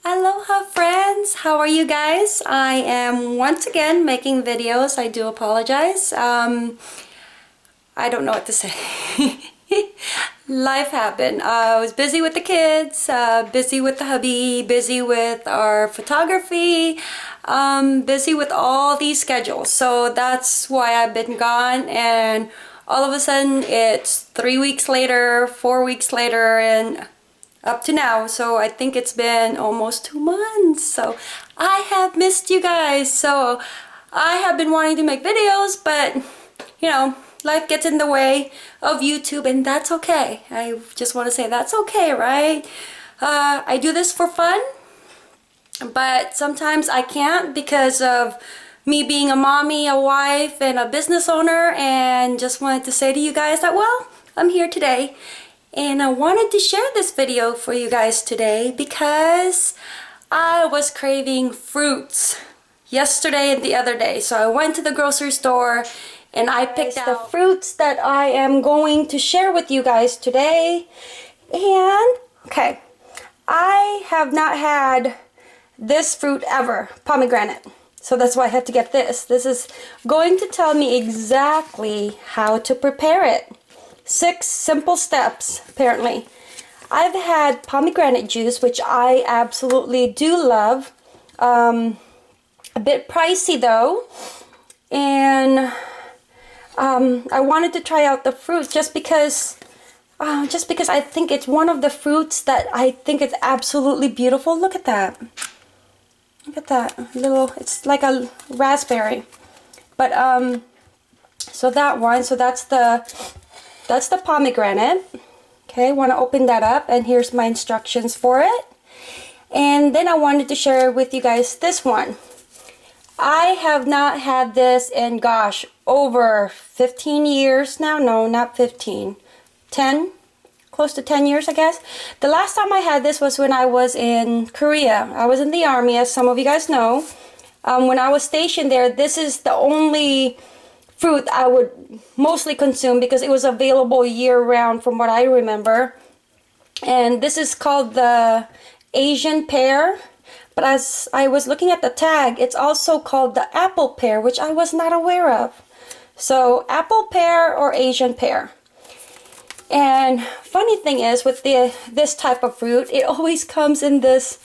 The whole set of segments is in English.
Aloha friends, how are you guys? I am once again making videos. I do apologize. I don't know what to say. Life happened. I was busy with the kids, busy with the hubby, busy with our photography, busy with all these schedules. So that's why I've been gone, and all of a sudden it's 3 weeks later, 4 weeks later, and up to now. So I think it's been almost 2 months. So I have missed you guys. So I have been wanting to make videos, but you know, life gets in the way of YouTube, and that's okay. I just want to say that's okay, right? I do this for fun, but sometimes I can't because of me being a mommy, a wife, and a business owner, and just wanted to say to you guys that, well, I'm here today. And I wanted to share this video for you guys today because I was craving fruits yesterday and the other day. So I went to the grocery store and I picked out the fruits that I am going to share with you guys today. And, okay, I have not had this fruit ever, pomegranate. So that's why I had to get this. This is going to tell me exactly how to prepare it. 6 simple steps, apparently. I've had pomegranate juice, which I absolutely do love. A bit pricey though. And I wanted to try out the fruit just because I think it's one of the fruits that I think is absolutely beautiful. Look at that. Look at that little, it's like a raspberry. But so that one, so that's the pomegranate. Okay, want to open that up, and here's my instructions for it. And then I wanted to share with you guys this one. I have not had this in, gosh, over 15 years now. No, not 15. 10, close to 10 years, I guess. The last time I had this was when I was in Korea. I was in the army, as some of you guys know. When I was stationed there, this is the only fruit I would mostly consume because it was available year-round from what I remember. And this is called the Asian pear, but as I was looking at the tag, it's also called the apple pear, which I was not aware of. So apple pear or Asian pear. And funny thing is, with this type of fruit, it always comes in this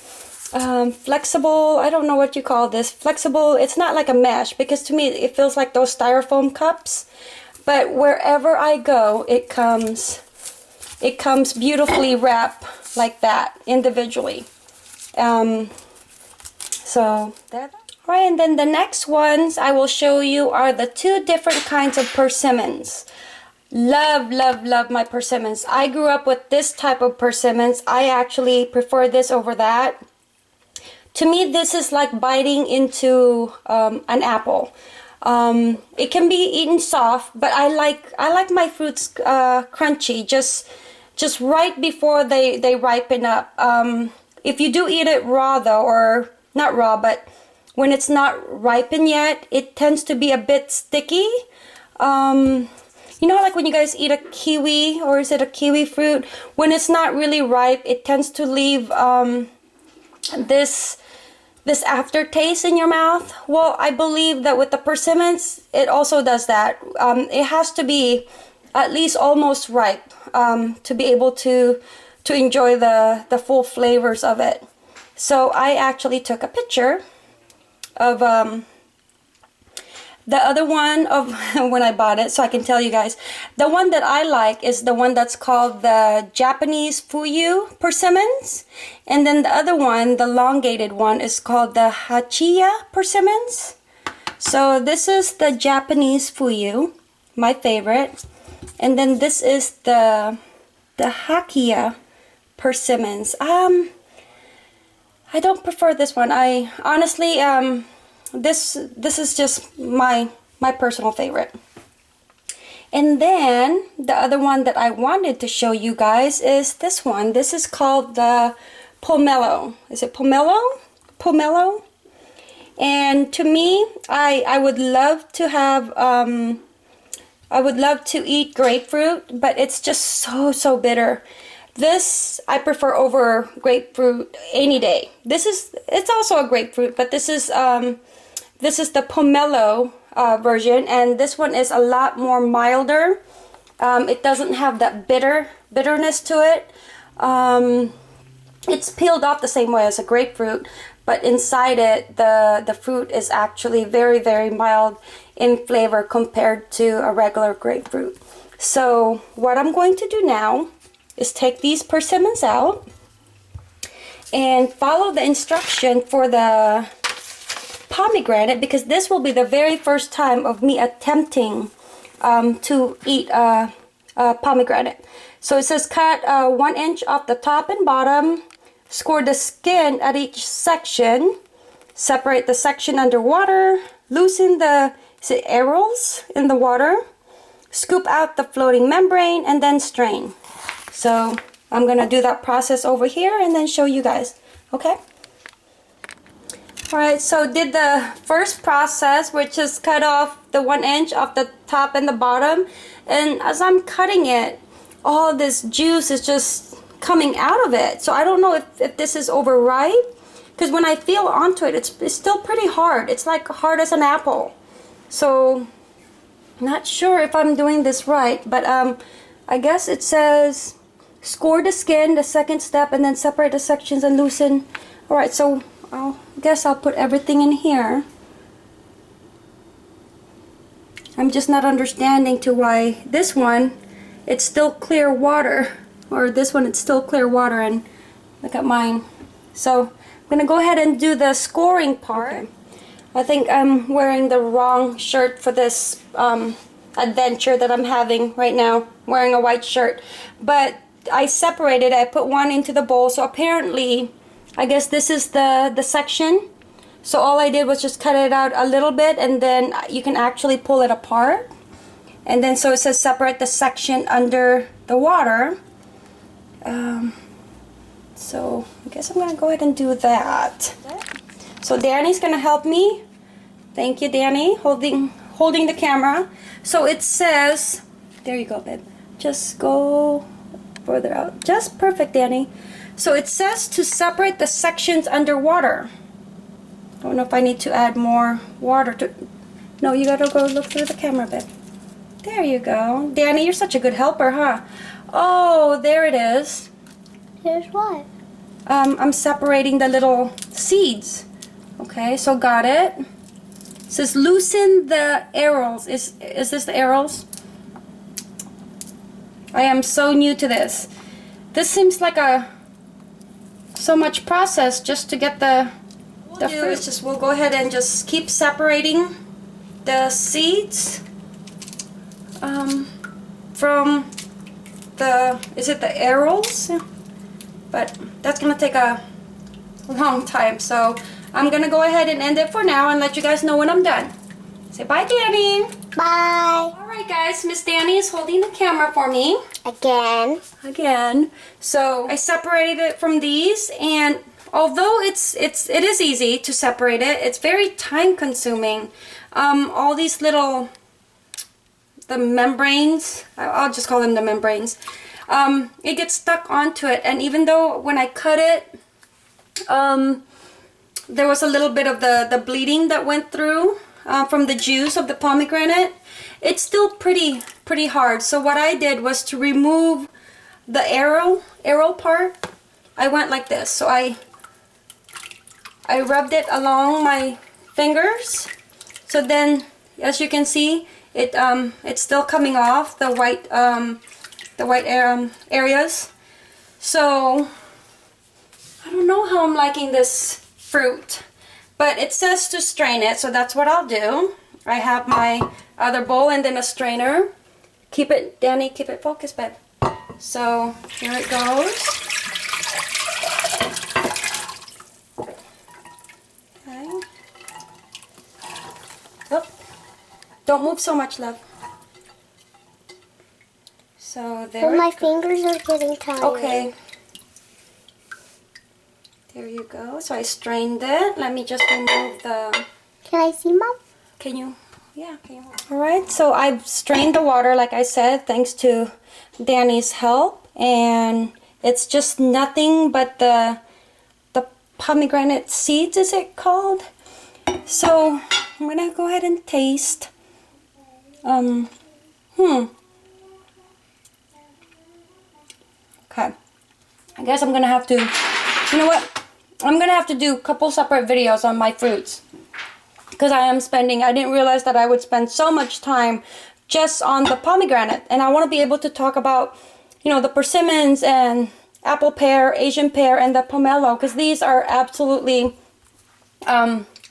flexible, I don't know what you call this, flexible, it's not like a mesh, because to me it feels like those styrofoam cups, but wherever I go it comes beautifully wrapped like that individually. So there. Right, and then the next ones I will show you are the 2 different kinds of persimmons. Love, love, love my persimmons. I grew up with this type of persimmons. I actually prefer this over that. To me, this is like biting into an apple. It can be eaten soft, but I like my fruits crunchy, just right before they ripen up. If you do eat it raw though, or not raw, but when it's not ripened yet, it tends to be a bit sticky. You know, like when you guys eat a kiwi, or is it a kiwi fruit? When it's not really ripe, it tends to leave this aftertaste in your mouth. Well, I believe that with the persimmons, it also does that. It has to be at least almost ripe to be able to enjoy the full flavors of it. So I actually took a picture of the other one of when I bought it, so I can tell you guys. The one that I like is the one that's called the Japanese Fuyu persimmons. And then the other one, the elongated one, is called the Hachiya persimmons. So this is the Japanese Fuyu, my favorite. And then this is the Hakiya persimmons. I don't prefer this one. I honestly this is just my personal favorite. And then the other one that I wanted to show you guys is this one. This is called the pomelo. Is it pomelo? Pomelo. And to me, I would love to have I would love to eat grapefruit, but it's just so bitter. This I prefer over grapefruit any day. It's also a grapefruit, but this is the pomelo version, and this one is a lot more milder. It doesn't have that bitterness to it. It's peeled off the same way as a grapefruit, but inside it, the fruit is actually very, very mild in flavor compared to a regular grapefruit. So what I'm going to do now is take these persimmons out and follow the instruction for the pomegranate, because this will be the very first time of me attempting to eat a pomegranate. So it says cut 1 inch off the top and bottom, score the skin at each section, separate the section underwater, loosen the arils in the water, scoop out the floating membrane, and then strain. So I'm gonna do that process over here and then show you guys, okay? Alright, so did the first process, which is cut off the 1 inch off the top and the bottom, and as I'm cutting it, all this juice is just coming out of it. So I don't know if this is overripe, because when I feel onto it, it's still pretty hard. It's like hard as an apple. So not sure if I'm doing this right, but I guess it says score the skin, the second step, and then separate the sections and loosen. Alright, so I guess I'll put everything in here. I'm just not understanding to why this one, it's still clear water, or this one it's still clear water, and look at mine. So I'm gonna go ahead and do the scoring part. Okay. I think I'm wearing the wrong shirt for this adventure that I'm having right now, wearing a white shirt, but I separated, I put one into the bowl. So apparently I guess this is the section. So all I did was just cut it out a little bit, and then you can actually pull it apart. And then so it says separate the section under the water. So I guess I'm gonna go ahead and do that. So Danny's gonna help me. Thank you, Danny, holding the camera. So it says, there you go, babe. Just go further out. Just perfect, Danny. So it says to separate the sections underwater. I don't know if I need to add more water to... No, you gotta go look through the camera, babe. There you go. Danny, you're such a good helper, huh? Oh, there it is. Here's what? I'm separating the little seeds. Okay, so got it. It says loosen the arils. Is this the arils? I am so new to this. This seems like so much process just to get the fruit. We'll go ahead and just keep separating the seeds from the, is it the arils? But that's gonna take a long time, so I'm gonna go ahead and end it for now and let you guys know when I'm done. Say bye, Danny. Bye. Alright guys, Miss Danny is holding the camera for me. Again. So I separated it from these, and although it is easy to separate it, it's very time consuming. All these little, the membranes, I'll just call them the membranes, it gets stuck onto it, and even though when I cut it, there was a little bit of the bleeding that went through from the juice of the pomegranate, it's still pretty hard. So what I did was to remove the arrow part. I went like this. So I rubbed it along my fingers. So then, as you can see, it's still coming off the white areas. So I don't know how I'm liking this fruit, but it says to strain it, so that's what I'll do. I have my other bowl and then a strainer. Keep it, Danny, keep it focused, babe. So here it goes. Okay. Oh, don't move so much, love. So there. But my fingers are getting tired. Okay. There you go. So I strained it. Let me just remove the... Can I see, Mom? Can you? Yeah, can you? Alright, so I've strained the water, like I said, thanks to Danny's help. And It's just nothing but the pomegranate seeds, is it called? So I'm gonna go ahead and taste. Okay. I guess I'm gonna have to, you know what? I'm gonna have to do a couple separate videos on my fruits. Because I didn't realize that I would spend so much time just on the pomegranate. And I want to be able to talk about, you know, the persimmons and apple pear, Asian pear, and the pomelo. Because these are absolutely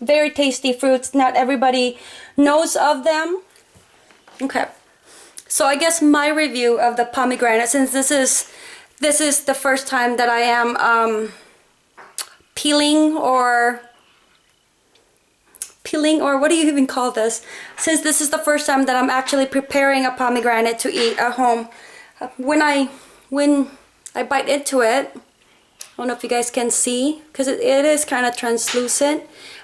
very tasty fruits. Not everybody knows of them. Okay. So I guess my review of the pomegranate, since this is the first time that I am peeling or what do you even call this? Since this is the first time that I'm actually preparing a pomegranate to eat at home. When I bite into it, I don't know if you guys can see, because it is kind of translucent,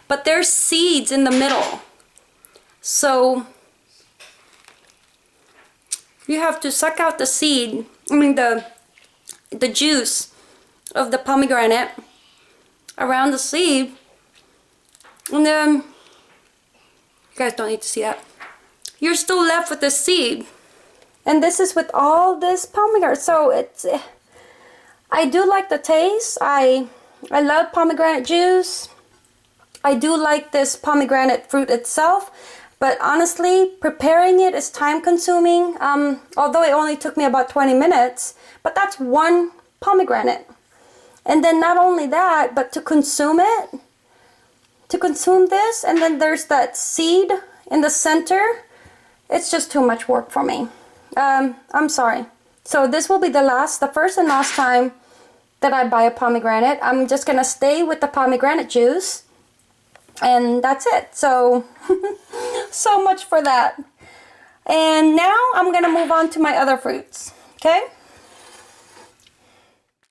but there's seeds in the middle. So you have to suck out the seed, the juice of the pomegranate around the seed, and then you guys don't need to see that. You're still left with the seed, and this is with all this pomegranate. So I do like the taste. I love pomegranate juice. I do like this pomegranate fruit itself, but honestly, preparing it is time consuming. Although it only took me about 20 minutes, but that's one pomegranate. And then not only that, but to consume this, and then there's that seed in the center, it's just too much work for me. I'm sorry. So this will be the first and last time that I buy a pomegranate. I'm just gonna stay with the pomegranate juice, and that's it. So so much for that. And now I'm gonna move on to my other fruits. Okay,